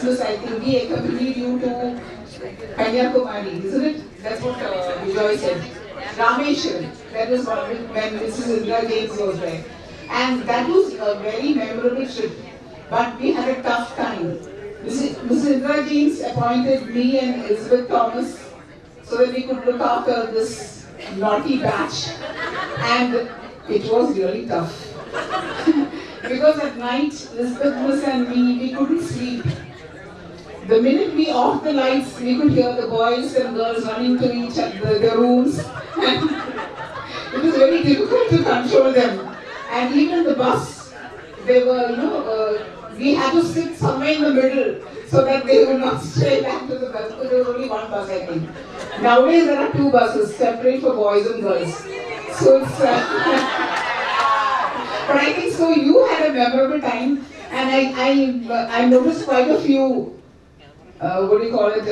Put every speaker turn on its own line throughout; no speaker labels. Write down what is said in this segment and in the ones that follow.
Miss, I think we accompanied you to Kanyakumari, isn't it? That's what Vijay said. Rameshwaram, that was when Mrs. Indra James was there. And that was a very memorable trip. But we had a tough time. Mrs. Indra James appointed me and Elizabeth Thomas so that we could look after this naughty batch. And it was really tough. Because at night, Elizabeth Miss and me, we couldn't sleep. The minute we off the lights, we could hear the boys and girls running to each other, their rooms. And it was very difficult to control them. And even the bus, they were, we had to sit somewhere in the middle so that they would not stray back to the bus, because there was only one bus, I think. Nowadays, there are two buses, separate for boys and girls. So it's... but I think so you had a memorable time, and I noticed quite a few, what do you call it,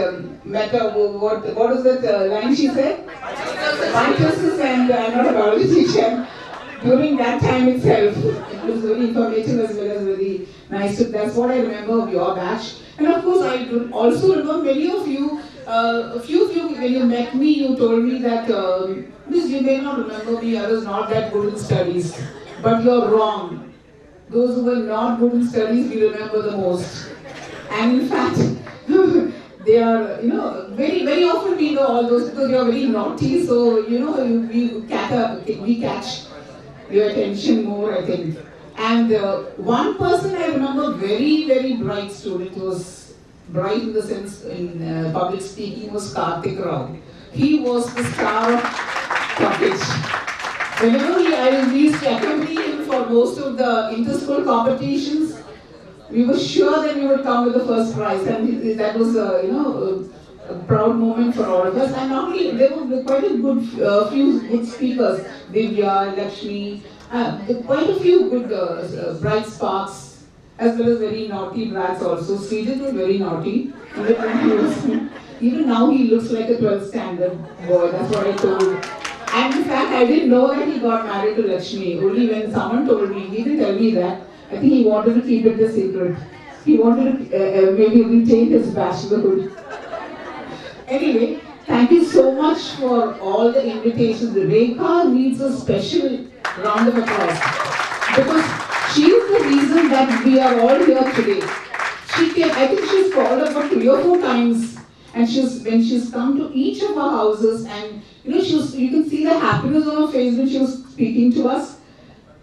what is that line she said? Mitosis, and I'm not a biology teacher. During that time itself, it was very informative as well as very nice. So that's what I remember of your batch. And of course, I also remember many of you, a few of you, when you met me, you told me that, Miss, you may not remember me, I was not that good in studies. But you're wrong. Those who were not good in studies, we remember the most. And in fact, they are, very, very often we know all those because you are very naughty. So, we catch your attention more, I think. And one person I remember, very, very bright student, was bright in the sense in public speaking, was Karthik Rao. He was the star of TocH. Whenever we used to accompany him for most of the inter-school competitions, we were sure that we would come with the first prize, and that was a proud moment for all of us. And not only, there were quite a good few good speakers, Divya, Lakshmi, quite a few good bright sparks, as well as very naughty brats also. Sridhar was very naughty. Even now he looks like a 12th standard boy, that's what I told. And in fact, I didn't know that he got married to Lakshmi. Only when someone told me, he didn't tell me that. I think he wanted to keep it a secret. He wanted to maybe retain his bachelorhood. Anyway, thank you so much for all the invitations. Rekha needs a special round of applause. Because she is the reason that we are all here today. She came, I think she's called about 3 or 4 times. And when she's come to each of our houses, and you can see the happiness on her face when she was speaking to us.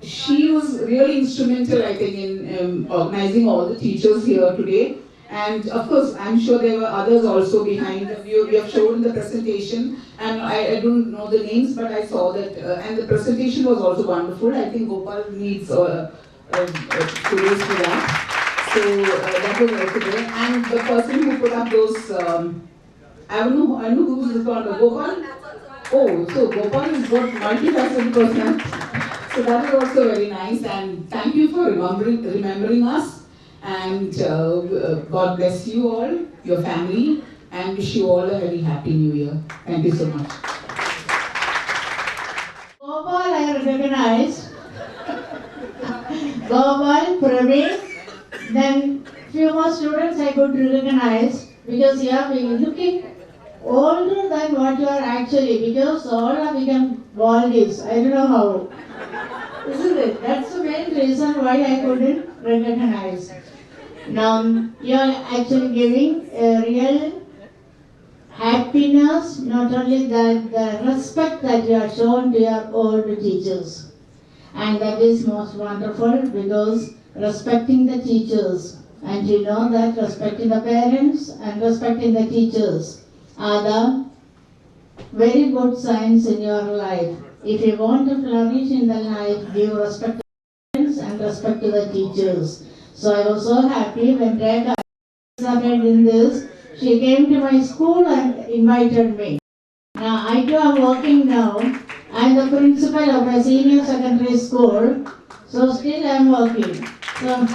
She was really instrumental, I think, in organizing all the teachers here today. And of course, I'm sure there were others also behind. We have shown the presentation, and I don't know the names, but I saw that, and the presentation was also wonderful. I think Gopal needs kudos for that. So that was also there. And the person who put up those, I don't know who is called, Gopal? Oh, so Gopal is got multifaceted personality. So that is also very nice, and thank you for remembering us. And God bless you all, your family, and wish you all a very happy New Year. Thank you so much.
Gopal I recognized. Gopal, Praveen, then few more students I could recognize because you are looking older than what you are actually, because all have become baldies. I don't know how. Isn't it? That's the main reason why I couldn't recognize. Now you are actually giving a real happiness, not only that, the respect that you have shown to your old teachers. And that is most wonderful, because respecting the teachers, and you know that respecting the parents and respecting the teachers are the very good signs in your life. If you want to flourish in the life, give respect to the parents and respect to the teachers. So I was so happy when Rekha started in this. She came to my school and invited me. Now I too am working now. I am the principal of a senior secondary school. So still I am working. So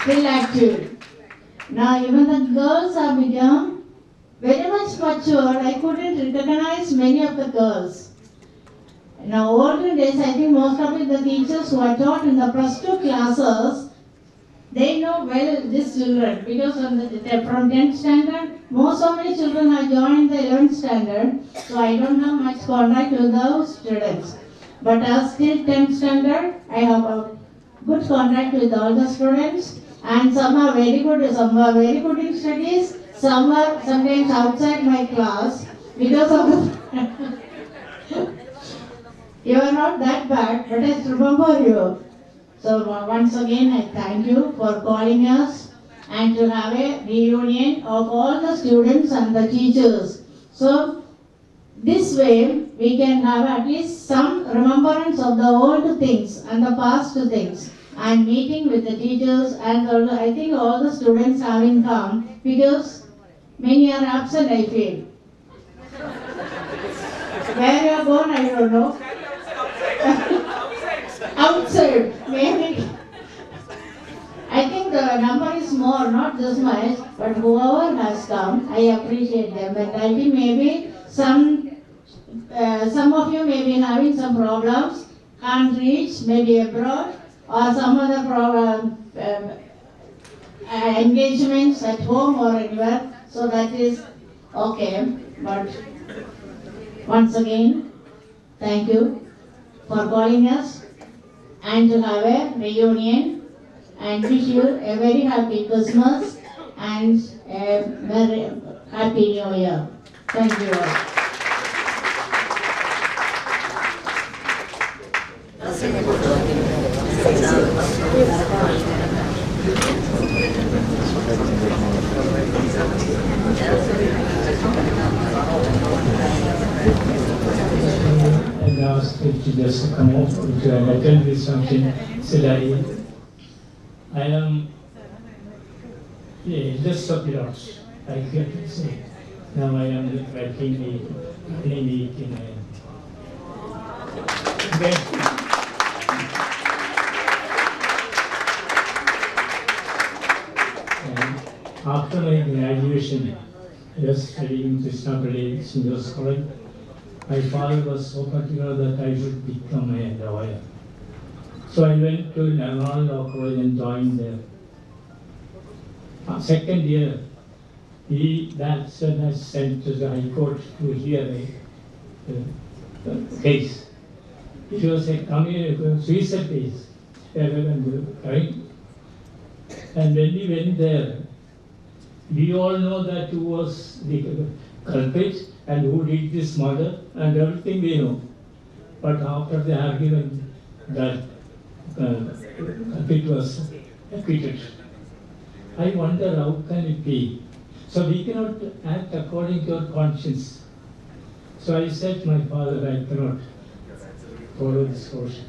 still active. Now even the girls have become very much matured. I couldn't recognize many of the girls. Now, olden days, I think most of it, the teachers who are taught in the +2 classes, they know well these children because from 10th standard, so many children have joined the 11th standard, so I don't have much contact with those students. But as till 10th standard, I have a good contact with all the students, and some are very good, some are very good in studies, some are sometimes outside my class because of the you are not that bad, but I remember you. So once again, I thank you for calling us and to have a reunion of all the students and the teachers. So this way, we can have at least some remembrance of the old things and the past things. And meeting with the teachers and I think all the students having come because many are absent, I feel. Where you are gone, I don't know. Outside, maybe. I think the number is more, not this much, but whoever has come, I appreciate them. And I think maybe some of you may be having some problems, can't reach, maybe abroad, or some other problem, engagements at home or anywhere. So that is okay. But once again, thank you for calling us and to have a reunion and wish you a very happy Christmas and a very happy New Year. Thank you all.
And asked if to just come off to attend this function, said I am the eldest of the lots, I can say. Now I am writing the in after my graduation, I was studying Krishnapalli Senior College. My father was so particular that I should become a lawyer. So I went to National Law College and joined there. Second year, that sent to the High Court to hear a case. It was a suicide case. Right? And when we went there, we all know that who was the culprit and who did this murder and everything we know. But after the argument that it was acquitted. I wonder how can it be? So we cannot act according to our conscience. So I said to my father, I cannot follow this portion.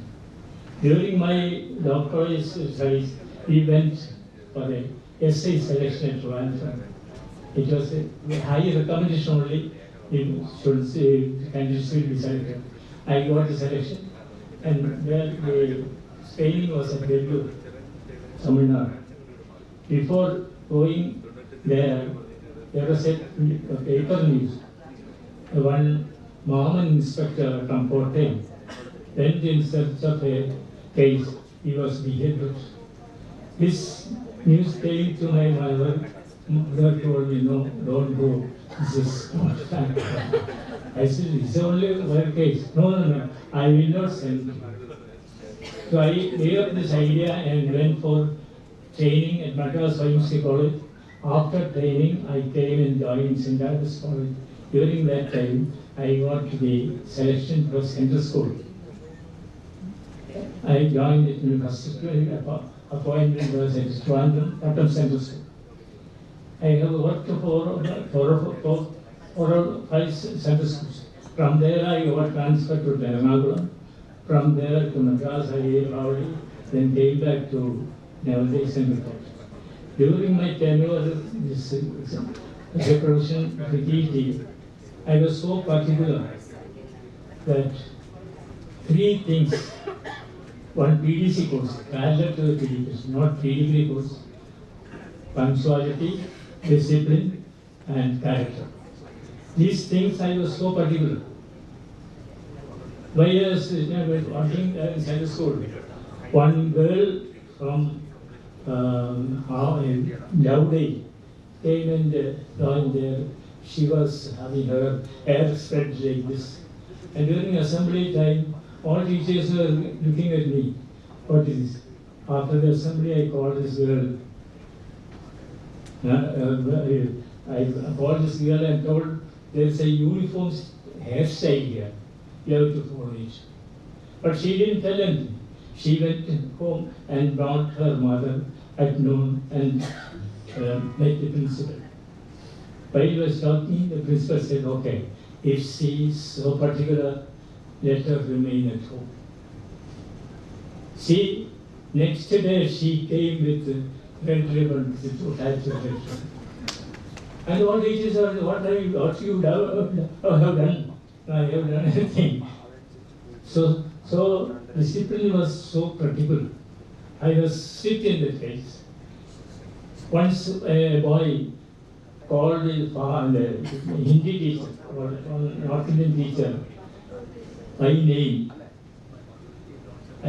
During my doctoral studies, we went for a essay selection at Trivandrum. It was a high recommendation only. Candidates will be selected. I got the selection, and where the spelling was at Vellore, Tamil Nadu. Before going there was a paper news. One Mohammed inspector from Kochi went in search of a case. He was beheaded. This news came to my mother. Mother told me, no, don't go. This is not fact. I said, it's only one case. No, I will not send you. So I gave up this idea and went for training at Madras University College. After training, I came and joined St. Albans College. During that time, I got the selection for Central School. I joined it in the first appointment was at Trivandrum Central School. I have worked for 4 or 5 Central Schools. From there, I got transferred to Ernakulam. From there to Madras, I then came back to Navaldayi Central College. During my tenure as a profession with TocH, I was so particular that 3 things, one PDC course, parallel to the PDC course, not pre-degree course, punctuality, discipline, and character. These things I was so particular. Why I was working inside the school, one girl from Lovely came and joined there. She was having her hair spread like this. And during assembly time, all teachers were looking at me. What is this? After the assembly, I called this girl. I called this girl and told there's a uniform hairstyle here. You have to follow it. But she didn't tell anything. She went home and brought her mother at noon and met the principal. While he was talking, the principal said, okay, if she is so particular, let her remain at home. She, next day, she came with red ribbon, with types of red ribbon. And all teachers are, what you have done? I have done anything. So discipline was so critical. I was strict in the face. Once a boy called the Hindi teacher or North Indian teacher by name. I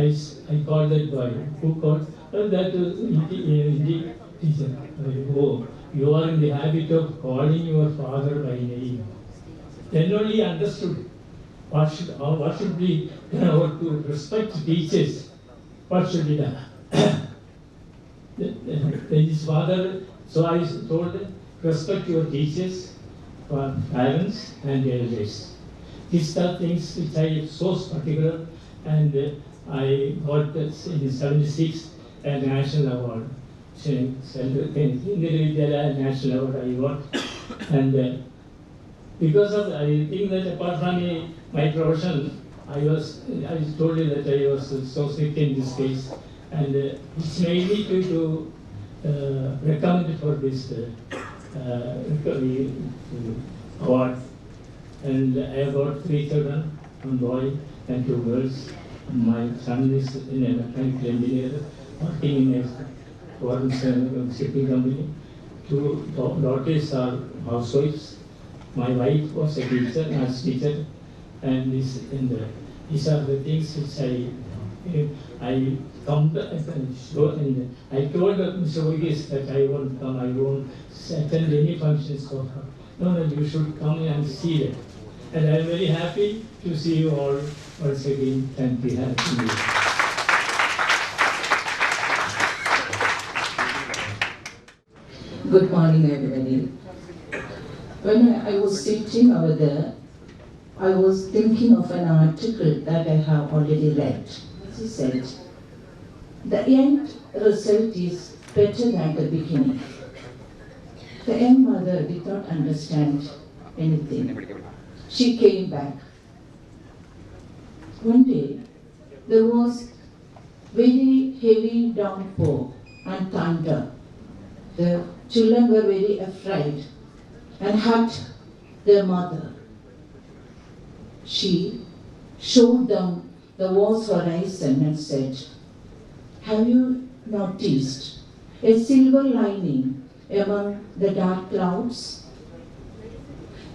called that boy. Who called? That Hindi teacher. Oh, you are in the habit of calling your father by name. Then only he understood what should be done to respect teachers. What should be done? Then his father, so I told him, respect your teachers, parents and elders. These are things which I am so particular, and I got in 76 a national award. In Vyttila national award I got, and because of, I think that apart from my profession, I told you that I was so sick in this case, and it's made me to recommend for this award. And I have got 3 children, 1 boy and 2 girls. My son is in a mechanical engineer, working in a foreign shipping company. 2 daughters are housewives. My wife was a teacher, maths teacher, and these are the things which I come and show. And I told Mr. Varghese that I won't come, I won't attend any functions of her. No, you should come and see that. And I am very happy to see you all once again. Thank you. Happy New Year.
Good morning, everybody. When I was sitting over there, I was thinking of an article that I have already read. She said, the end result is better than the beginning. The young mother did not understand anything. She came back. One day, there was very heavy downpour and thunder. The children were very afraid and hugged their mother. She showed them the vast horizon and said, have you noticed a silver lining among the dark clouds?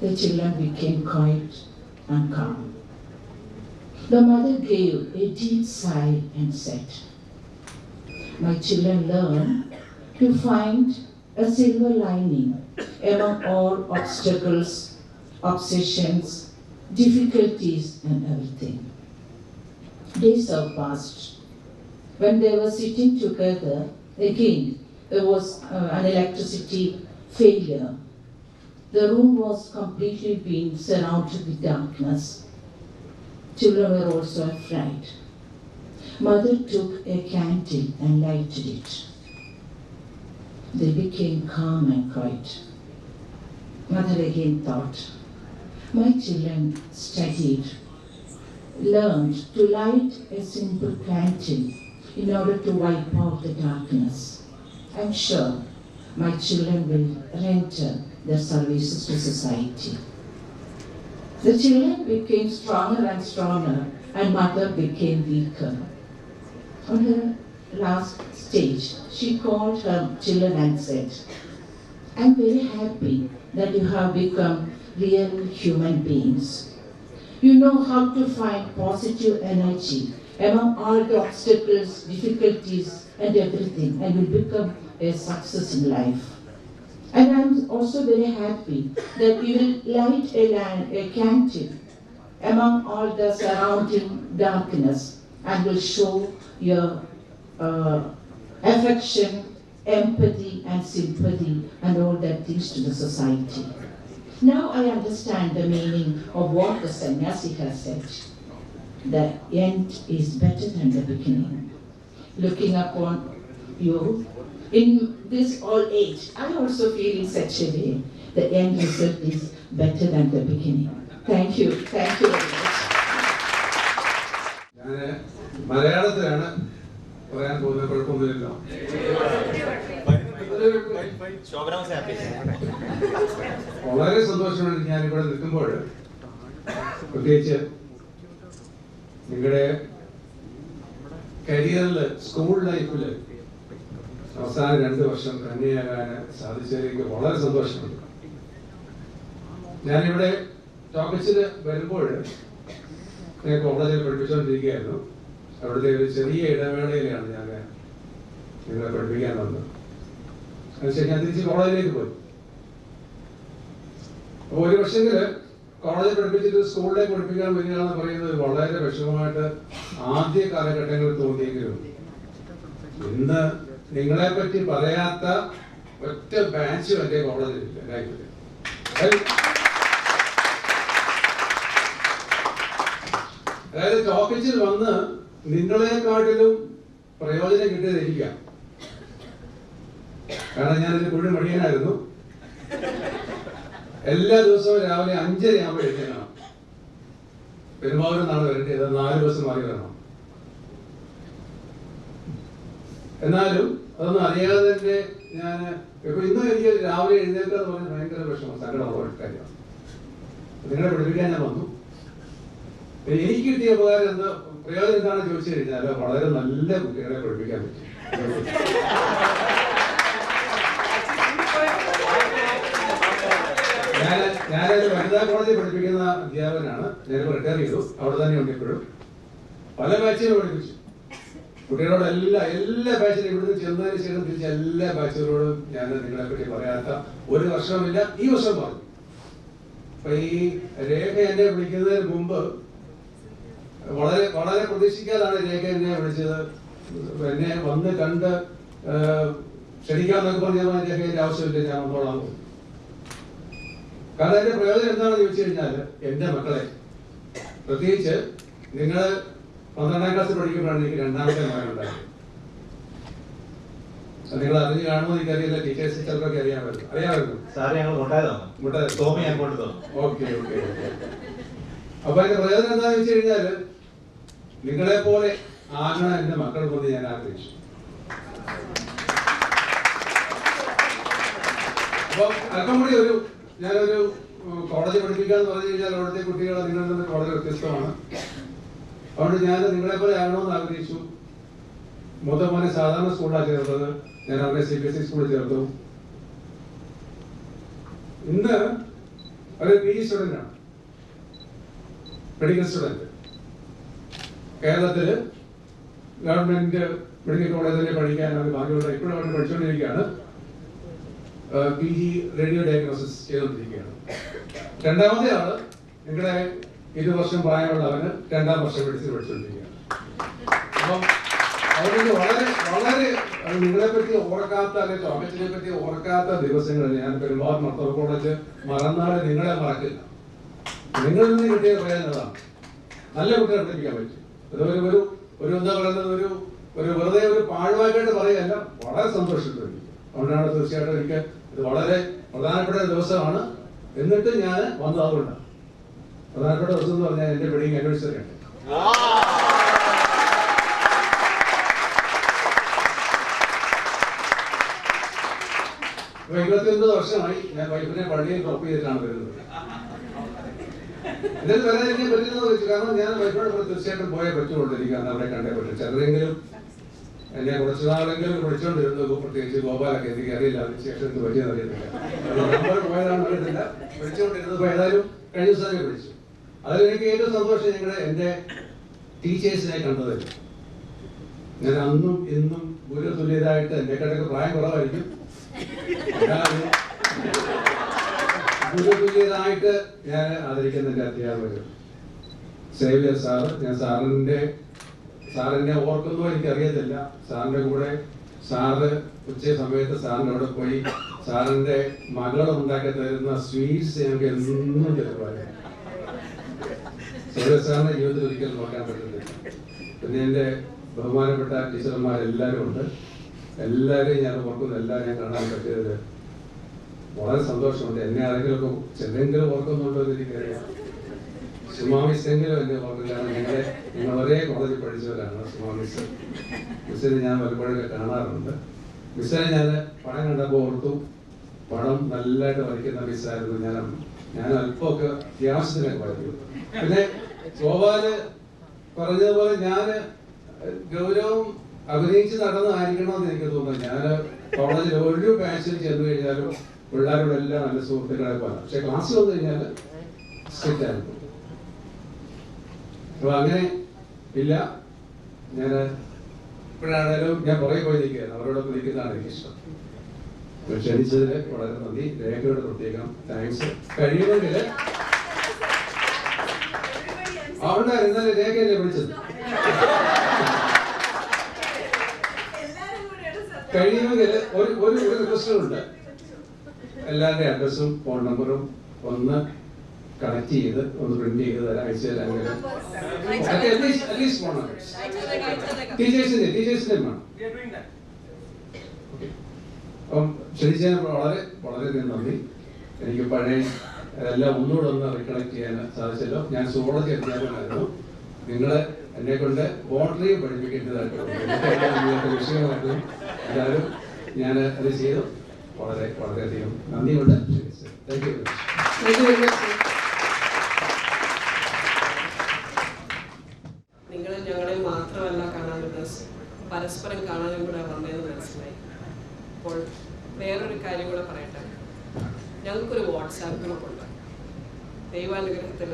The children became quiet and calm. The mother gave a deep sigh and said, my children learn to find a silver lining among all obstacles, obsessions, difficulties and everything. Days have passed. When they were sitting together, again there was an electricity failure. The room was completely being surrounded with darkness. Children were also afraid. Mother took a candle and lighted it. They became calm and quiet. Mother again thought, my children studied, learned to light a simple candle in order to wipe out the darkness. I'm sure my children will render their services to society. The children became stronger and stronger, and mother became weaker. On her last stage, she called her children and said, I'm very happy that you have become real human beings. You know how to find positive energy among all the obstacles, difficulties, and everything, and will become a success in life. And I'm also very happy that you will light a candle among all the surrounding darkness and will show your affection, empathy and sympathy and all that things to the society. Now I understand the meaning of what the sannyasi has said. The end is better than the beginning. Looking upon you in this old age, I also feel in such a way. The end result is better than the beginning. Thank you very much.
മലയാളത്തിലാണ് പറയാൻ പോകുന്നത്, കുഴപ്പമൊന്നുമില്ലല്ലോ. വളരെ സന്തോഷമാണ് ഞാനിവിടെ നിൽക്കുമ്പോൾ, പ്രത്യേകിച്ച് നിങ്ങളുടെ കരിയറിൽ, സ്കൂൾ ലൈഫിൽ അവസാന 2 വർഷം കന്യയാകാൻ സാധിച്ചതിലേക്ക് വളരെ സന്തോഷമുണ്ട്. ഞാനിവിടെ ടോക്കച്ചിൽ വരുമ്പോൾ ഞാൻ കോളേജിൽ പഠിപ്പിച്ചുകൊണ്ടിരിക്കുകയായിരുന്നു. അവിടുത്തെ ഒരു ചെറിയ ഇടവേളയിലാണ് ഞാൻ നിങ്ങളെ പഠിപ്പിക്കാൻ വന്നത്. അതിനുശേഷം ഞാൻ തിരിച്ച് കോളേജിലേക്ക് പോയി. അപ്പോൾ ഒരു പക്ഷെങ്കിൽ കോളേജിൽ പഠിപ്പിച്ചിട്ട് സ്കൂളിലേക്ക് പഠിപ്പിക്കാൻ വരികയാണെന്ന് പറയുന്നത് വളരെ വിഷമമായിട്ട് ആദ്യ കാലഘട്ടങ്ങളിൽ തോന്നിയെങ്കിലും ഇന്ന് നിങ്ങളെ പറ്റി പറയാത്ത ഒറ്റ ബാച്ചും എൻ്റെ കോളേജിലില്ല ലൈഫിൽ. അതായത് ടോക്കച്ചിൽ വന്ന് നിങ്ങളെക്കാട്ടിലും പ്രയോജനം കിട്ടിയതിരിക്കാം. കാരണം ഞാനൊരു കുഴി മടിയനായിരുന്നു. എല്ലാ ദിവസവും രാവിലെ 5:30 ആകുമ്പോൾ എഴുന്നേക്കണം. പെരുമാവൂരിൽ നിന്നാണ് വരേണ്ടത്, 4 ബസ് മാറി വരണം. എന്നാലും അതൊന്നും അറിയാതെ തന്നെ ഞാൻ ഇപ്പൊ ഇന്നും എനിക്ക് രാവിലെ എഴുന്നേൽക്കാന്ന് പറഞ്ഞാൽ ഭയങ്കര വിഷമം, സങ്കടമുള്ള കാര്യമാണ്. നിങ്ങളെ പഠിപ്പിക്കാൻ ഞാൻ വന്നു. എനിക്ക് കിട്ടിയ ഉപകാരം എന്താ, പ്രയോജനം എന്താണെന്ന് ചോദിച്ചു കഴിഞ്ഞാൽ വളരെ നല്ല കുട്ടികളെ പഠിപ്പിക്കാൻ പറ്റും. ഞാനൊരു വനിതാ കോളേജിൽ പഠിപ്പിക്കുന്ന അധ്യാപകനാണ്. ഞാനിപ്പോൾ റിട്ടയർ ചെയ്തു. അവിടെ തന്നെ ഉണ്ട് ഇപ്പോഴും. പല ബാച്ചിലും പഠിപ്പിച്ചു കുട്ടികളോട്. എല്ലാ ബാച്ചിലും ഇവിടുന്ന് ചെന്നതിന് ശേഷം തിരിച്ച് എല്ലാ ബാച്ചുകളോടും ഞാൻ നിങ്ങളെ പറ്റി പറയാത്ത ഒരു വർഷമില്ല. ഈ വർഷം പറഞ്ഞു. അപ്പൊ ഈ രേഖ എന്നെ വിളിക്കുന്നതിന് മുമ്പ് വളരെ വളരെ പ്രതീക്ഷിക്കാതാണ് രേഖ എന്നെ വിളിച്ചത്. എന്നെ വന്ന് കണ്ട് ക്ഷണിക്കാമെന്നൊക്കെ പറഞ്ഞാൽ രേഖയുടെ ആവശ്യമില്ല, ഞാൻ വന്നോളാം. കാരണം എന്റെ പ്രയോജനം എന്താണെന്ന് ചോദിച്ചു കഴിഞ്ഞാൽ, എന്റെ മക്കളെ, പ്രത്യേകിച്ച് നിങ്ങൾ 12ാം ക്ലാസ്സിൽ പഠിക്കുമ്പോഴാണ് എനിക്ക് 2ാമത്തെ മകനുണ്ടായത്. നിങ്ങൾ അറിഞ്ഞു കാണുമോ എനിക്കറിയില്ല. ടീച്ചേഴ്സ് ചിലർക്ക് അറിയാമായിരുന്നു. ഓക്കെ. അപ്പൊ അതിന്റെ പ്രയോജനം എന്താണെന്ന് വെച്ച് കഴിഞ്ഞാല്, നിങ്ങളെ പോലെ ആകണം എന്റെ മക്കൾ കൊണ്ട് ഞാൻ ആഗ്രഹിച്ചു. അപ്പൊ അല്പം കൂടി ഞാനൊരു കോളേജ് പഠിപ്പിക്കാന്ന് പറഞ്ഞു കഴിഞ്ഞാൽ അവിടുത്തെ കുട്ടികൾ നിങ്ങളിൽ നിന്ന് വളരെ വ്യത്യസ്തമാണ്. അതുകൊണ്ട് ഞാൻ നിങ്ങളെ പോലെ ആകണമെന്ന് ആഗ്രഹിച്ചു. മൂത്ത മോനെ സാധാരണ സ്കൂളിലാണ് ചേർത്തത്. ഞാൻ അവനെ CBSE സ്കൂളിൽ ചേർത്തു. ഇന്ന് ഒരു PG സ്റ്റുഡന്റ് ആണ്, മെഡിക്കൽ സ്റ്റുഡന്റ്. കേരളത്തില് ഗവൺമെന്റ് മെഡിക്കൽ കോളേജിൽ പഠിക്കാൻ അവർ ഭാഗ്യമുള്ള ഇപ്പോഴും അവർ പഠിച്ചുകൊണ്ടിരിക്കുകയാണ്. PG റേഡിയോ ഡയഗ്നോസിസ് ചെയ്തുകൊണ്ടിരിക്കുകയാണ്. 2ാമത്തെ ആള് നിങ്ങളുടെ 20 വർഷം പ്രായമുള്ളവന് 2ാം വർഷം മെഡിസിൻ പഠിച്ചുകൊണ്ടിരിക്കുകയാണ്. അപ്പം അവർക്ക് വളരെ വളരെ നിങ്ങളെ പറ്റി ഓർക്കാത്ത, അല്ലെങ്കിൽ ടോക്കച്ചിനെ പറ്റി ഓർക്കാത്ത ദിവസങ്ങളിൽ ഞാൻ പെരുമ്പാവൂർ മർത്തോർ കോളേജ് മറന്നാൽ നിങ്ങളെ മറക്കില്ല. നിങ്ങളിൽ നിന്ന് കിട്ടിയ പ്രയോജനമാണ്. നല്ല കുട്ടികളെ പഠിപ്പിക്കാൻ പറ്റും. ഒരു എന്താ പറയുന്നത്, ഒരു വെറുതെ ഒരു പാഴ്വാക്കായിട്ട് പറയല്ല, വളരെ സന്തോഷിച്ചു. അതുകൊണ്ടാണ് തീർച്ചയായിട്ടും എനിക്ക് ഇത് വളരെ പ്രധാനപ്പെട്ട ഒരു ദിവസമാണ്. എന്നിട്ട് ഞാൻ വന്നത് അതുകൊണ്ടാണ്. പ്രധാനപ്പെട്ട ദിവസം എന്ന് പറഞ്ഞാൽ എന്റെ വെഡിങ് ആനിവേഴ്സറി ആണ്. 29 വർഷമായി ഞാൻ വൈഫിനെ പള്ളിയിൽ ഡ്രോപ്പ് ചെയ്തിട്ടാണ് വരുന്നത്. എന്നിട്ട് വരാതിരിക്കാൻ പറ്റില്ലെന്ന് ചോദിച്ചു. കാരണം ഞാൻ വൈഫിനോട് തീർച്ചയായിട്ടും പോയേ പറ്റുള്ളൂ. എനിക്ക് അന്ന് അവിടെ കണ്ടേ പറ്റും. ചെറുതെങ്കിലും എന്നെ കുറച്ചു നാളെങ്കിലും വിളിച്ചോണ്ടിരുന്നു. പ്രത്യേകിച്ച് ഗോപാലൊക്കെ എനിക്ക് അറിയില്ല, അതിനുശേഷം എന്ത് പറ്റിയെന്ന് അറിയത്തില്ല. നമ്പർ പോയതാണെന്ന് അറിയത്തില്ല. വിളിച്ചുകൊണ്ടിരുന്നത് ഏതായാലും കഴിഞ്ഞ ദിവസം വിളിച്ചു. അതിലെനിക്ക് ഏറ്റവും സന്തോഷം എന്റെ ടീച്ചേഴ്സിനെ കണ്ടതല്ല. ഞാൻ അന്നും ഇന്നും ഗുരു തുല്യരായിട്ട് എന്നെക്കാട്ടൊക്കെ പ്രായം കുറവായിരിക്കും. ഗുരു തുല്യരായിട്ട് ഞാൻ ആദരിക്കുന്നതിൻ്റെ അധ്യാപകർ സേവ്യർ സാറ്. ഞാൻ സാറിനെ ഓർക്കുന്നോ എനിക്കറിയത്തില്ല. സാറിൻ്റെ കൂടെ സാറ് ഉച്ച സമയത്ത് സാറിൻ്റെ അവിടെ പോയി സാറിൻ്റെ മകൾ ഉണ്ടാക്കി തരുന്ന സ്വീറ്റ്സ് ഞങ്ങൾക്ക് എന്നും തരുവാണ്. സേവ്യർ സാറിൻ്റെ ജീവിതത്തിൽ ഒരിക്കലും നോക്കാൻ പറ്റുന്നില്ല. പിന്നെ എൻ്റെ ബഹുമാനപ്പെട്ട ടീച്ചർമാരെല്ലാവരും ഉണ്ട്. എല്ലാവരെയും ഞാൻ ഓർക്കുന്നു. എല്ലാവരെയും കാണാൻ പറ്റിയത് വളരെ സന്തോഷമുണ്ട്. എന്നെ ആരെങ്കിലും ചെന്തെങ്കിലും ഓർക്കുന്നുണ്ടോ എന്ന് എനിക്കറിയാം. സുമാ മിസ്സെങ്കിലും എന്നെ ഓർക്കുകയാണ്. നിങ്ങൾ ഒരേ കോളേജിൽ പഠിച്ചവരാണ്. സുമാ മിസ്സിനെ ഞാൻ പലപ്പോഴൊക്കെ കാണാറുണ്ട്. മിസ്സിനെ ഞാൻ പടം കണ്ടപ്പോൾ ഓർത്തു, പടം നല്ലതായിട്ട് വരയ്ക്കുന്ന മിസ്സായിരുന്നു. ഞാൻ അല്പമൊക്കെ അത്യാവശ്യത്തിനൊക്കെ വരയ്ക്കും. പിന്നെ ഗോപാല് പറഞ്ഞതുപോലെ ഞാൻ ഗൗരവം അഭിനയിച്ച് നടന്നതായിരിക്കണമെന്ന് എനിക്ക് തോന്നുന്നു. ഞാൻ കോളേജിൽ ഒരു ബാച്ചിൽ ചെന്ന് കഴിഞ്ഞാലും പിള്ളേരോടെല്ലാം നല്ല സുഹൃത്തുക്കളെ പോലെ. പക്ഷെ ക്ലാസ് വന്നു കഴിഞ്ഞാൽ സ്ട്രിക്റ്റ് ആയിരുന്നു. അപ്പൊ അങ്ങനെ ഇല്ല. ഞാൻ ഇപ്പോഴാണേലും ഞാൻ പുറകെ പോയി നിൽക്കുകയാണ്. അവരോടൊപ്പം നിൽക്കുന്നതാണ് എനിക്കിഷ്ടം. ക്ഷണിച്ചതിന് വളരെ നന്ദി. രേഖയോട് പ്രത്യേകം താങ്ക്സ്. കഴിയുമെങ്കിൽ അവിടെ ഇന്നലെ രേഖയല്ലേ വിളിച്ചത്. കഴിയുമെങ്കിൽ ഒരു റിക്വസ്റ്റ് ഉണ്ട്. എല്ലാവരുടെയും അഡ്രസ്സും ഫോൺ നമ്പറും ഒന്ന് കണക്ട് ചെയ്ത് ഒന്ന് പ്രിന്റ് ചെയ്ത് തരാം. അയച്ചുതരാം. അറ്റ്ലീസ്റ്റ് ഫോൺ നമ്പർ ടീച്ചേഴ്സിന്റെ വേണം. അപ്പം ക്ഷണിച്ചതിന് വളരെ വളരെയധികം നന്ദി. എനിക്ക് പഴയ എല്ലാം ഒന്നുകൂടെ ഒന്ന് റീകണക്ട് ചെയ്യാൻ സാധിച്ചല്ലോ. ഞാൻ സുവോളജി അധ്യാപകനായിരുന്നു. നിങ്ങൾ എന്നെ കൊണ്ട് ബോട്ടറി പഠിപ്പിക്കേണ്ടതായിട്ടുണ്ട് വിഷയമായിരുന്നു. എന്തായാലും ഞാൻ അത് ചെയ്തു. വളരെയധികം നന്ദിയുണ്ട്. Thank you.
നിങ്ങൾ ഞങ്ങളെ മാത്രമല്ല കാണാനുള്ളത്, പരസ്പരം കാണാനും കൂടെ വന്നതെന്ന് മനസ്സിലായി. അപ്പോൾ വേറൊരു കാര്യം കൂടെ പറയട്ടെ. ഞങ്ങൾക്കൊരു വാട്സാപ്പ് ഗ്രൂപ്പുണ്ട്. ദൈവാനുഗ്രഹത്തിൽ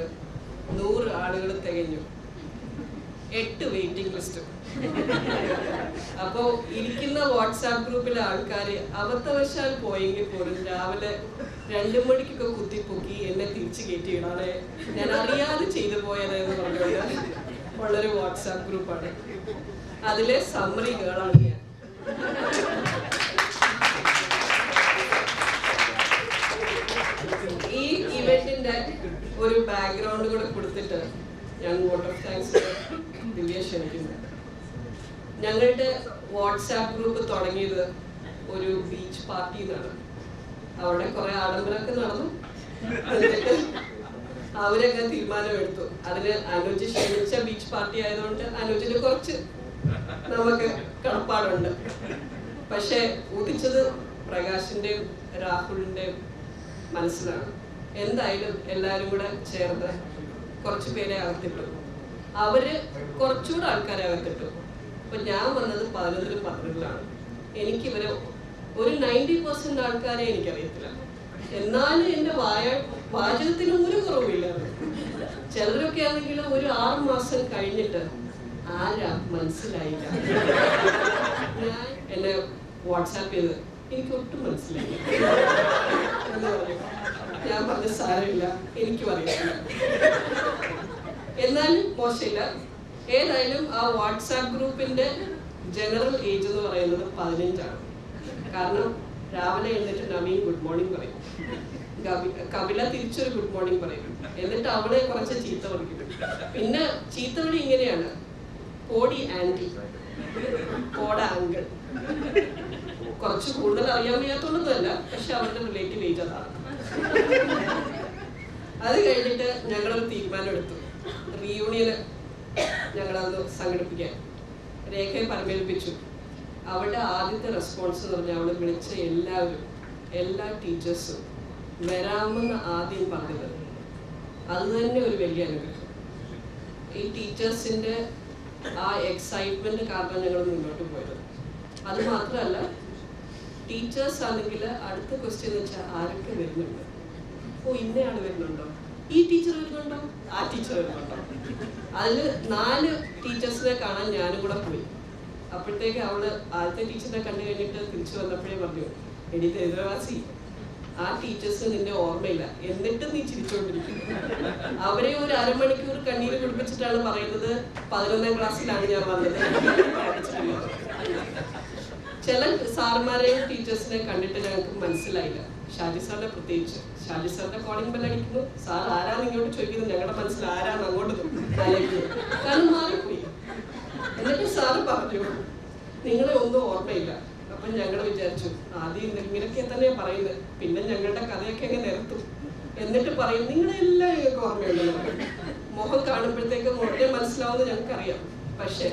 100 ആളുകൾ തികഞ്ഞു, 8 വെയിറ്റിംഗ് ലിസ്റ്റും. അപ്പോൾ ഇരിക്കുന്ന വാട്സാപ്പ് ഗ്രൂപ്പിലെ ആൾക്കാർ അബദ്ധവശാൽ പോയെങ്കിൽ പോലും രാവിലെ 2 മണിക്കൊക്കെ കുത്തിപ്പൊക്കി എന്നെ തിരിച്ചു കയറ്റിയിടാതെ ഞാൻ അറിയാതെ ചെയ്തു പോയത് എന്ന് പറഞ്ഞുകൊണ്ട് ഉള്ളൊരു വാട്സാപ്പ് ഗ്രൂപ്പാണ്. അതിലെ സമ്മറി ഗേളാണ് ഞാൻ. ഈ ഇവന്റിന്റെ ഒരു ബാക്ക്ഗ്രൗണ്ട് കൂടെ കൊടുത്തിട്ട് ഞാൻ വോട്ട് ഓഫ് താങ്ക്സ് ദിവ്യ ക്ഷണിക്കുന്നു. ഞങ്ങളുടെ വാട്സാപ്പ് ഗ്രൂപ്പ് തുടങ്ങിയത് ഒരു ബീച്ച് പാർട്ടി എന്നാണ്. അവിടെ കുറെ ആഡംബരമൊക്കെ നടന്നു. എന്നിട്ട് അവരൊക്കെ തീരുമാനമെടുത്തു. അതിന് അനുജ് ക്ഷണിച്ച ബീച്ച് പാർട്ടി ആയതുകൊണ്ട് അനുജിന് കുറച്ച് നമുക്ക് കടപ്പാടുണ്ട്. പക്ഷെ ഉദിച്ചത് പ്രകാശിന്റെയും രാഹുലിന്റെയും മനസ്സിലാണ്. എന്തായാലും എല്ലാവരും കൂടെ ചേർന്ന് കുറച്ച് പേരെ അകത്തിട്ടു. അവര് കുറച്ചുകൂടെ ആൾക്കാരെ അകത്തിട്ടു. അപ്പൊ ഞാൻ വന്നത് 11-ലും 12-ലാണ്. എനിക്കിവരെ ഒരു 90% ആൾക്കാരെ എനിക്കറിയത്തില്ല. എന്നാലും എന്റെ വാചകത്തിന് ഒരു കുറവില്ല. ചിലരൊക്കെ ആണെങ്കിലും ഒരു 6 മാസം കഴിഞ്ഞിട്ട് ആരാ മനസ്സിലായില്ല. ഞാൻ എന്നെ വാട്സാപ്പ് ചെയ്ത് എനിക്ക് ഒട്ടും മനസ്സിലായില്ല എന്ന് പറഞ്ഞു. ഞാൻ പറഞ്ഞ സാരമില്ല, എനിക്കും അറിയത്തില്ല. എന്നാലും മോശമില്ല. ഏതായാലും ആ വാട്സാപ്പ് ഗ്രൂപ്പിന്റെ ജനറൽ ഏജ് എന്ന് പറയുന്നത് 15-ആണ്. കാരണം രാവിലെ എഴുന്നേറ്റ് നവീൻ ഗുഡ് മോർണിംഗ് പറയും, കപില തിരിച്ചൊരു ഗുഡ് മോർണിംഗ് പറയും, എന്നിട്ട് അവളെ കുറച്ച് ചീത്ത വിളിക്കും. പിന്നെ ചീത്ത വിളി ഇങ്ങനെയാണ്: പോടി ആന്റി, പോട അങ്കിൾ. കുറച്ച് കൂടുതൽ അറിയാൻ വയ്യാത്തോണ്ടതല്ല, പക്ഷെ അവരുടെ റിലേറ്റീവ് ഏജ് അതാണ്. അത് കഴിഞ്ഞിട്ട് ഞങ്ങളൊരു തീരുമാനം എടുത്തു, റീയൂണിയന് ഞങ്ങളത് സംഘടിപ്പിക്കാൻ. രേഖയെ പരമേൽപ്പിച്ചു. അവളുടെ ആദ്യത്തെ റെസ്പോൺസ് എന്ന് പറഞ്ഞാൽ അവൾ വിളിച്ച എല്ലാ ടീച്ചേഴ്സും വരാമെന്ന് ആദ്യം പറഞ്ഞത്. അത് തന്നെ ഒരു വലിയ അനുഗ്രഹം. ഈ ടീച്ചേഴ്സിന്റെ ആ എക്സൈറ്റ്മെന്റ് കാരണം ഞങ്ങൾ മുന്നോട്ട് പോയത്. അത് മാത്രമല്ല, ടീച്ചേഴ്സ് ആണെങ്കിൽ അടുത്ത ക്വസ്റ്റ്യൻ എന്ന് വെച്ചാൽ ആരൊക്കെ വരുന്നുണ്ട്. ഓ, ഇന്നയാൾ വരുന്നുണ്ടോ, ഈ ടീച്ചർ വരുന്നുണ്ടോ, ആ ടീച്ചർ വരുന്നുണ്ടോ. അതിൽ 4 ടീച്ചേഴ്സിനെ കാണാൻ ഞാനും കൂടെ പോയി. അപ്പോഴത്തേക്ക് അവള് ആദ്യത്തെ ടീച്ചറിനെ കണ്ടു കഴിഞ്ഞിട്ട് തിരിച്ചു വന്നപ്പോഴേ പറഞ്ഞു, എടി ദരിദ്രവാസി, ആ ടീച്ചേഴ്സ് നിന്നെ ഓർമ്മയില്ല, എന്നിട്ടും നീ ചിരിച്ചുകൊണ്ടിരിക്കുന്നു. അവരെ ഒരു അരമണിക്കൂർ കണ്ണീര് കുടിപ്പിച്ചിട്ടാണ് പറയുന്നത് 11ാം ക്ലാസ്സിലാണ് ഞാൻ വന്നത്. ചില സാറുമാരെയും ടീച്ചേഴ്സിനെയും കണ്ടിട്ട് ഞങ്ങൾക്ക് മനസ്സിലായില്ല. ഷാജി സാറിനെ പ്രത്യേകിച്ച്. ഷാജി സാറിന്റെ കോളിംഗ് ബെൽ അടിക്കുന്നു, സാർ ആരാന്ന് ഇങ്ങോട്ട് ചോദിക്കുന്നു, ഞങ്ങളുടെ മനസ്സിൽ ആരാന്ന് അങ്ങോട്ട് ആലോചിക്കുന്നു. കാരണം മാറിപ്പോയി. എന്നിട്ട് സാറ് പറഞ്ഞു, നിങ്ങളെ ഒന്നും ഓർമ്മയില്ല. അപ്പൊ ഞങ്ങൾ വിചാരിച്ചു ആദ്യം ഇങ്ങനെയൊക്കെ തന്നെയാ പറയുന്നത്, പിന്നെ ഞങ്ങളുടെ കഥയൊക്കെ അങ്ങ് നിരത്തും. എന്നിട്ട് പറയും നിങ്ങളെല്ലാം ഞങ്ങൾക്ക് ഓർമ്മയുണ്ടല്ലോ. മുഖം കാണുമ്പോഴത്തേക്കും ഉടനെ മനസ്സിലാവുമെന്ന് ഞങ്ങൾക്കറിയാം. പക്ഷെ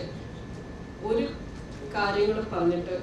ഒരു കാര്യങ്ങൾ പറഞ്ഞിട്ട്